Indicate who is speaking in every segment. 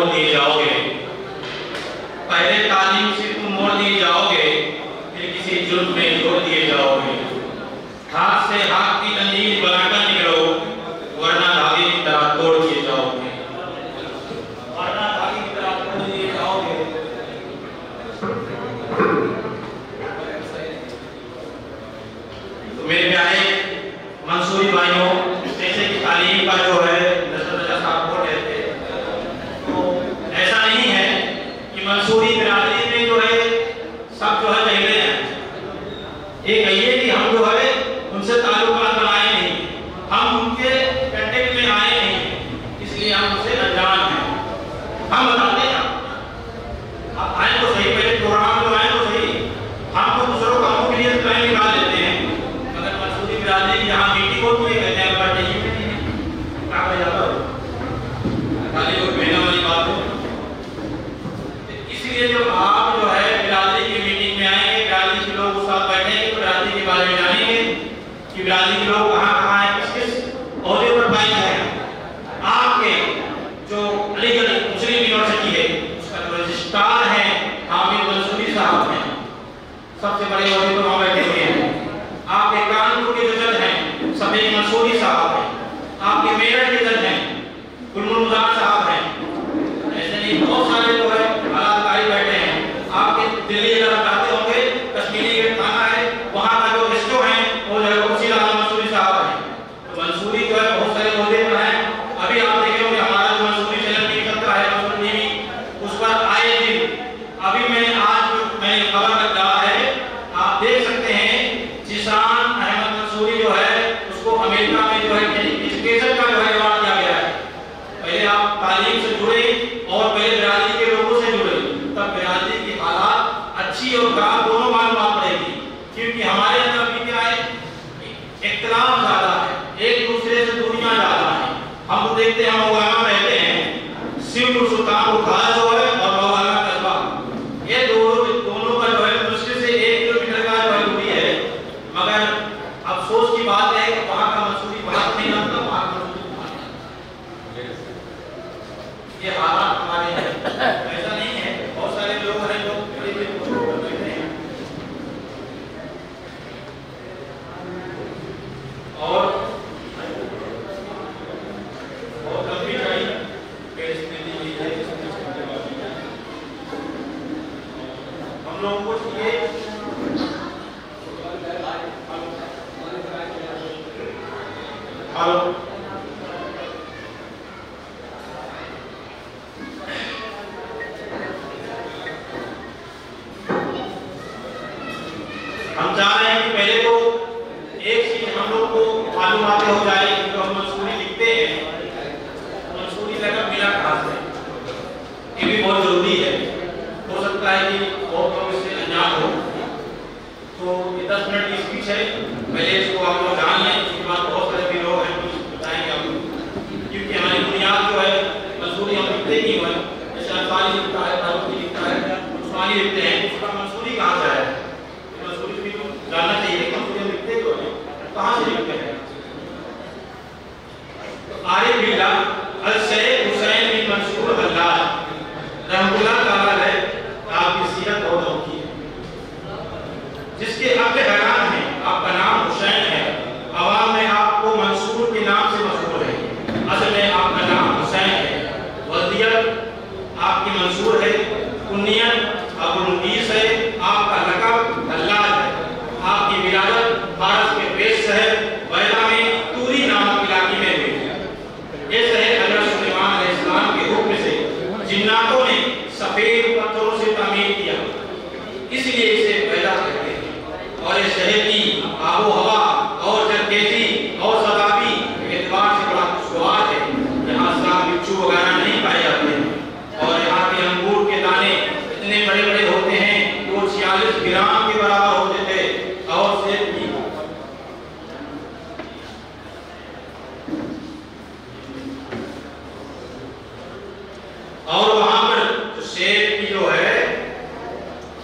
Speaker 1: मोड़ दिए जाओगे। पहले तालीम से तुम मोड़ दिए जाओगे, फिर किसी जुल्म में जोड़ दिए जाओगे। हाथ से हाथ की जंजीर बनाकर निकलो, वरना धागे की तरह तोड़ दिए जाओगे। वरना धागे की तरह तोड़ दिए जाओगे। तो मेरे प्यारे मंसूरी भाइयों, जैसे कि तालीम का जो है साहब बोल रहे थे, तो ऐसा नहीं है कि मंसूरी बिरादरी में जो है सब जो है पहले हैं। ये कहिए कि हम जो है उनसे ताल्लुकात बनाए नहीं, हम उनके कंटेक्ट में आए नहीं, इसलिए हम उनसे अनजान हैं। हम बताते हैं आप आए तो सही, पहले प्रोग्राम जो आए तो सही, हम तो दूसरों कामों के लिए टाइम निकाल लेते हैं, मगर मंसूरी बिरादरी यहाँ मीटिंग होती है, कहते हैं बट ये क्या कर जाता है खाली वो कहने वाली बात है। इसलिए जब आप जो है बिरादरी की मीटिंग में आएंगे, बिरादरी के लोग साथ बैठेंगे, बिरादरी के बारे में जानेंगे कि बिरादरी के लोग कहाँ हैं, किस किस ओहदे पर पाए हैं। आपके जो अलीगढ़ मुस्लिम यूनिवर्सिटी है उसका जो रजिस्ट्रार है हामिद मंसूरी साहब हैं, सबसे बड़े ओहदे पर वहाँ बैठे हुए हैं। आपके कानपुर के जो जज हैं सफेद मंसूरी साहब हैं, आपके मेरठ के जज हैं गुलमुर्दार साहब हैं। ऐसे नहीं बहुत सारे जो है आलाधिकारी बैठे हैं। आपके दिल्ली अगर जाते होंगे, कश्मीरी गेट थाना है, वहाँ का जो एसओ है वो जो है वसीला मंसूरी साहब हैं। तो मंसूरी जो है बहुत सारे ओहदे पर हैं। अभी आप देखे होंगे हमारा जो मंसूरी चैनल की सत्र है मंसूरी टीवी, उस पर आए दिन अभी मैंने खबर कर डाला है, आप देख सकते हैं जिशान अहमद मंसूरी जो है उसको अमेरिका में जो है एजुकेशन का जो है अवार्ड दिया गया है। पहले आप तालीम से जुड़े और पहले बिरादरी के लोगों से जुड़े, तब बिरादरी की हालात अच्छी और खराब दोनों मालूम पड़ेगी। क्योंकि हमारे अंदर भी क्या है, इख्तिलाफ ज्यादा है, एक दूसरे से दूरियां ज्यादा है। हम तो देखते हैं मौलाना रहते हैं, सिर्फ सुल्तानपुर खास जो है और मौलाना कस्बा, ये दोनों का जो है मुश्किल से 1 किलोमीटर का जो है दूरी है। मगर अफसोस की बात है कि वहाँ का मंसूरी बात नहीं जानता, वहाँ का ये हालात हमारे हैं। ऐसा नहीं है, बहुत सारे लोग हैं जो बैठे हैं और लंबी चाहिए हम लोगों को चाहिए हम चाह रहे हैं कि पहले तो एक चीज हम लोग को मालूम आते हो जाए कि जो हम मंसूरी लिखते हैं, मंसूरी लगा मिला कहाँ से, ये भी बहुत जरूरी है। हो सकता है कि बहुत लोग इससे अनजान हो, तो ये 10 मिनट की स्पीच है, पहले इसको आप लोग जान लें, उसके बाद बहुत सारे भी लोग हैं कुछ बताएंगे आपको। क्योंकि हमारी बुनियाद जो है मंसूरी हम लिखते ही है, जैसे अल्फाजी लिखता है, दारूदी लिखता है, उस्मानी लिखते हैं, उसका मंसूरी कहाँ से आया, मंसूरी भी तो जानना चाहिए। मंसूरी लिखते तो है, कहाँ से लिखते हैं। तो आरिफ बिल्लाह अल-सैयद हुसैन बिन मंसूर हल्लाज रहमतुल्लाह ताला है, आपकी सीरत बहुत अनोखी है। जिसके अब्द हैरान है, आपका नाम हुसैन है, अवाम में आपको मंसूर के नाम से मशहूर है, असल में आपका नाम हुसैन है। वल्दियत आपकी मंसूर है, कुनियत अबुल मुगीस है, आपका लक़ब हल्लाज है। आपकी विलादत फारस के पेश शहर बैला में तूरी नामक इलाके में हुई। ये शहर हज़रत सुलेमान अलैहिस्सलाम के हुक्म से जिन्नातों ने सफेद पत्थरों से तामीर किया, इसलिए इसे बैला कहते हैं। और इस शहर की आबो हवा और जरखेज़ी और सदाबी के एतबार से बड़ा खुशगवार है। यहाँ सांप बिच्छू वगैरह नहीं पाए जाते और यहाँ के अंगूर के दाने इतने बड़े बड़े होते हैं कि वो 46 ग्राम के बराबर होते थे। और सेब की और वहां पर जो सेब की जो है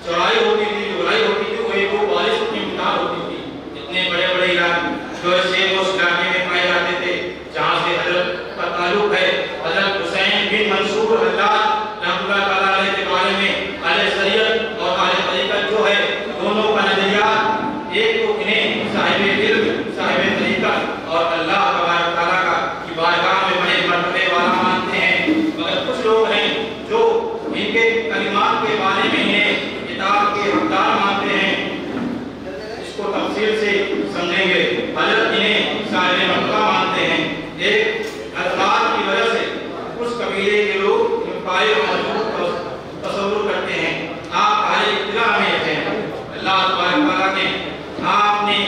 Speaker 1: चौड़ाई होती थी, गोलाई होती थी, वो 142 की मिताद होती थी। इतने बड़े बड़े इलाके जो है सेब उस इलाके में पाए जाते थे जहाँ से हजरत का ताल्लुक है। हजरत हुसैन बिन मंसूर हल्लाज मिलेंगे। हजरत इन्हें साहिब मक्का मानते हैं। एक अल्फाज की वजह से उस कबीले के लोग पाए और तसव्वुर करते हैं। आप आए इत्तला में हैं। अल्लाह तबारक ने आपने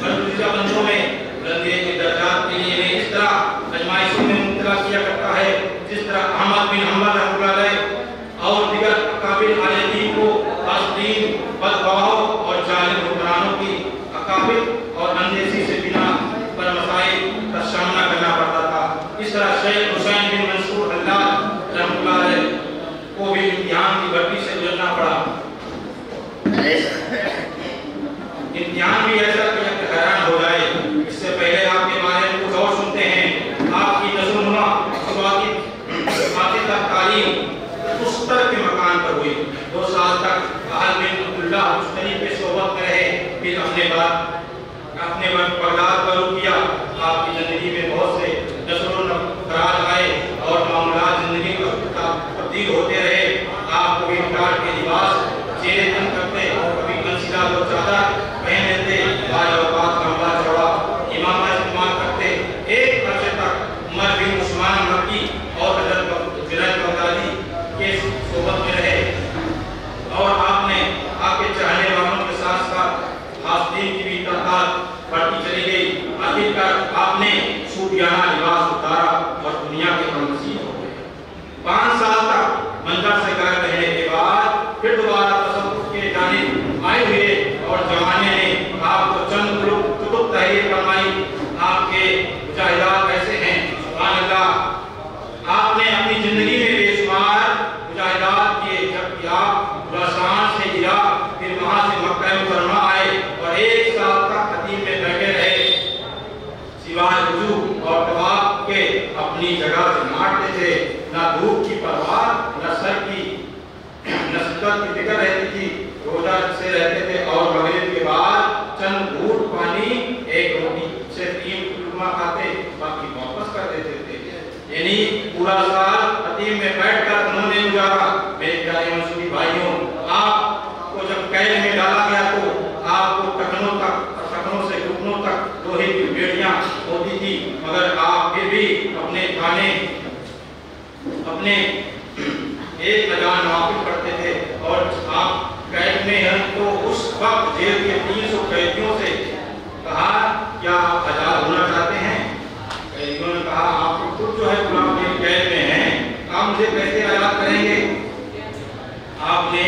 Speaker 1: बंदों में बुलंदी के दर्जात के लिए इस तरह अजमाइशों में मुब्तला किया करता है, जिस तरह अहमद बिन हम्बल रहमतुल्लाह अलैह और दीगर अकाबिर आले दीन को आस्तीन बदगवाहों और जालिम हुक्मरानों की अकाबिर और अंदेशी से बिना पर मसाइल का सामना करना पड़ता था। इस तरह शेख हुसैन बिन मंसूर अल्लाह रहमतुल्लाह अलैह को भी इम्तिहान की भट्टी से गुजरना पड़ा। इम्तिहान भी ऐसा कि हैरान हो जाए। इससे पहले आपके बारे में कुछ और सुनते हैं। आपकी नज़्म-ओ-नुमा तक तालीम उस स्तर के मकान पर हुई। 2 साल तक अहल बिन अब्दुल्लाह मुश्तरी के सोबत में रहे। फिर अपने बगदाद पर रुख किया। आपकी जिंदगी में बहुत से नज़र-ओ-फराज आए और मामलात जिंदगी का तब्दील होते रहे। आप कभी टाट के लिबास चेहरे तंग करते, कभी कंसीला और चादर पहन लेते, बाद औकात लंबा चौड़ा इमामा इस्तेमाल करते। एक अरसे तक उमर बिन उस्मान मक्की और हजरत जुनैद बगदादी के सोबत में रहे और आपने आपके चाहने वालों के साथ साथ हास्तीन की भी तादाद बढ़ती चली गई। आखिरकार आपने सूफियाना लिबास उतारा और दुनिया के हमनसीब हो गए। 5 साल तक मंदिर से गायब रहने के बाद फिर दोबारा तसव्वुफ के जानिब आए हुए और जमाने ने आपको चंद कुतुब तहरीर फरमाई। आपके मुजाहिदात ऐसे हैं, सुभान अल्लाह। आपने अपनी जिंदगी में बेशुमार मुजाहिदात किए, जबकि आप खुरासान से इराक फिर वहां से मक्का मुकर्रमा आए और 1 साल तक खतीम में बैठे रहे। सिवाय वुजू और तवाफ के अपनी जगह से नाटते थे। ना धूप की परवाह, न सर की नस्बत की फिक्र रहती थी। रोजा से रहते थे और मगरिब के बाद चंद घूंट पानी, एक रोटी से 3 लुकमा खाते, बाकी वापस कर देते थे। यानी पूरा साल खतीम में बैठकर उन्होंने गुजारा। मेरे प्यारे मंसूरी भाइयों, आपको जब कैद में डाला गया तो आपको टखनों से घुटनों तक लोहे की बेड़ियां होती थी, मगर आप फिर भी अपने एक अजान नवाफिल पढ़ते थे। और आप कैद में हैं तो उस वक्त जेल के 300 कैदियों से कहा, क्या आप आजाद होना चाहते हैं? कैदियों ने कहा, आप खुद जो है गुलाम के कैद में हैं, आप मुझे कैसे आजाद करेंगे? आपने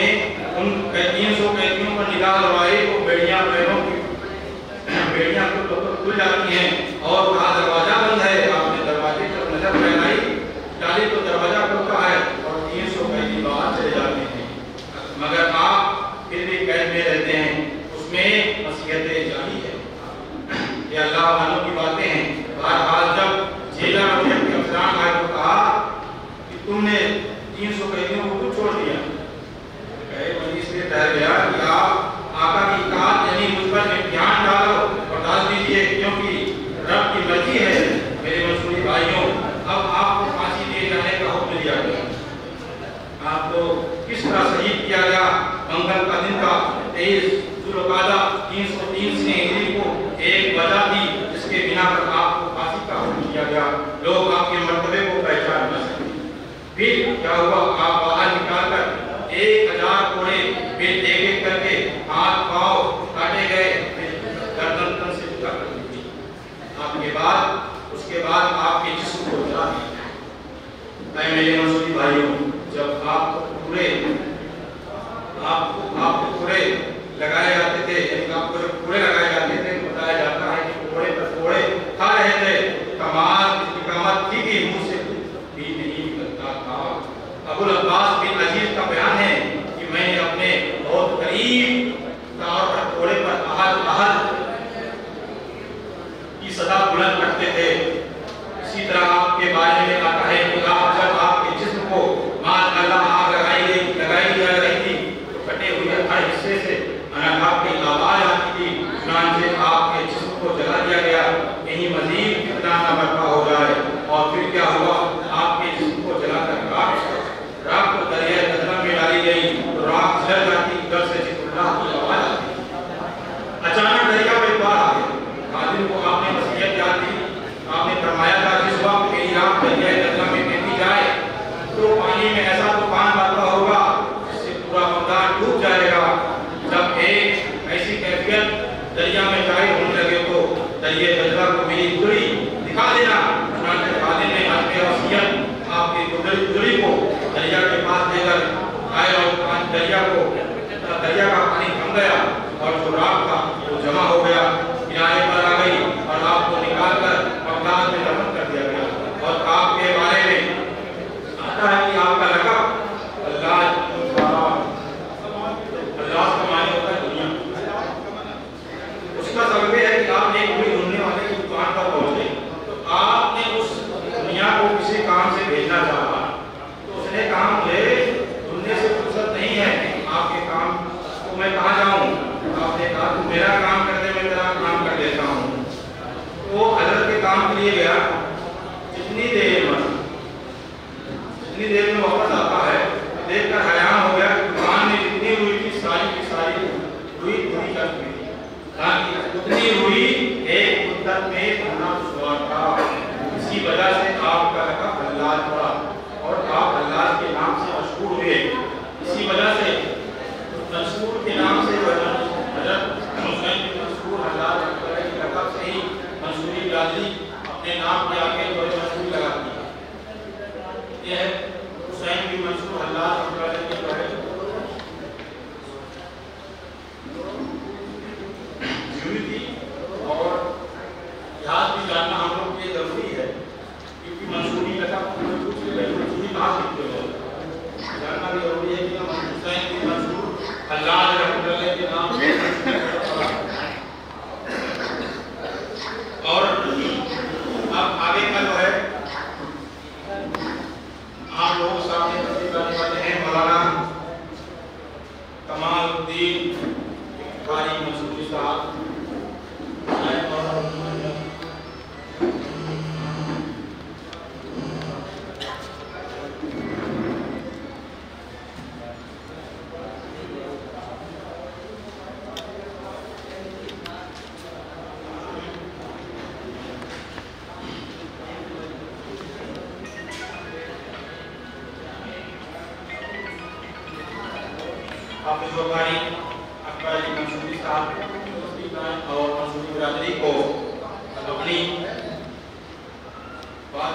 Speaker 1: उन 300 कैदियों पर निगाह दौड़ाई तो बेड़ियां खुल जाती हैं और कहा दरवाजा बंद है। आपने दरवाजे पर नजर फैलाई, डाली तो दरवाजा खुलता है और 300 कैदी बाहर चले जाते हैं, मगर आप फिर भी कैद में रहते हैं। उसमें वसीयतें जारी है। ये अल्लाह वालों की बातें हैं। बहरहाल जब जेला के अफसरान आए तो कहा कि तुमने 300 कैदियों को क्यों छोड़ दिया? इसलिए ठहर गया कि आप आका की इताअत यानी मुझ पर इम्तिहान डालो और डाल दीजिए, क्योंकि रब की मर्जी है। मेरे मंसूरी भाइयों, अब आपको फांसी दिए जाने का हुक्म दिया गया। आपको किस तरह शहीद किया गया? मंगल का दिन था, 23 जुल्क़ादा 303 से हिजरी को एक वजह थी जिसके बिना पर आपको फांसी का हुक्म दिया गया। लोग आपके मर्तबे को पहचान न सके। फिर क्या हुआ? आप बाहर निकालकर 1000 कोड़े फिर एक करके हाथ पांव काटे गए, गर्दन तन से जुदा कर दी गई। उसके बाद आपके जिस्म को जला दिया। मेरे मंसूरी भाइयों, जब आपको पूरे लगाए जाते थे, आपको जब पूरे लगाए जाते थे, बताया जाता है कि कोड़े पर कोड़े खा रहे थे। कमाल इस्तिकामत थी कि मुंह से भी नहीं निकलता था। अबुल अब्बास बिन अजीज का बयान है कि मैंने अपने बहुत करीब कोड़े पर अहद की सदा बुलंद करते थे। इसी तरह आपके बारे में आता है कि जब आपके जिस्म को आग लगाई जा रही थी तो कटे हुए हर हिस्से से अनाघात की आवाज आती थी। चुनांचे आपके जिस्म को जला दिया गया। यही मजीद फितना न बर्पा हो जाए। और फिर क्या हुआ? आपके जिस्म को जलाकर राख को दरिया नजर में डाली गई तो राख जल जाती, उधर से जिक्रुल्लाह की आवाज आती। अचानक दरिया में बाढ़ आ गई। बुजुर्ग को दरिया के पास लेकर आए और दरिया का पानी थम गया और जो राख था वो जमा हो गया, किनारे पर आ गई और राख को निकालकर बगदाद में दफन कर दिया गया। और आपके बारे में आता है कि आपका लक़ब अल्लाह का माने होता है दुनिया। उसका सबब है कि आप एक बुरी ढूंढने वाले की दुकान पर पहुंचे, तो आपने उस दुनिया को किसी काम से भेजना चाहा, तो उसने कहा मुझे ढूंढने से फुर्सत नहीं है, आपके काम तो मैं कहाँ जाऊँ? आपने कहा तू मेरा काम कर दे, मैं तेरा काम कर देता हूँ। तो हजरत के काम के लिए गया। जितनी देर में वापस आता है, देखकर हैरान हो गया कि दुकान में जितनी रुई थी सारी की सारी रुई पूरी कर दी थी, ताकि उतनी रुई एक मुद्दत में होना दुश्वार था। इसी वजह से आपका लक़ब अल्लाह पड़ा और आप अल्लाह के नाम से मशहूर हुए। इसी वजह से मंसूर के नाम से हज़रत हुसैन बिन मंसूर अल्लाह के लक़ब से ही मंसूरी बिरादरी अपने नाम के आगे जो है मंसूरी लगाती है। यह है हुसैन बिन मंसूर अल्लाह के जो है जीवित थी। और इतिहास भी जानना हम लोग के लिए जरूरी है, क्योंकि मंसूरी लक़ब मंसूरी कहाँ सीखते हो जानना भी जरूरी है कि हुसैन बिन मंसूर अल्लाह के नाम से। और अब आगे का जो है आप लोग सामने करने वाले हैं मौलाना कमालुद्दीन कारी मंसूरी साहब। हाफिज़ बुखारी अकबर अली मंसूरी साहब और मंसूरी बिरादरी को अपनी बात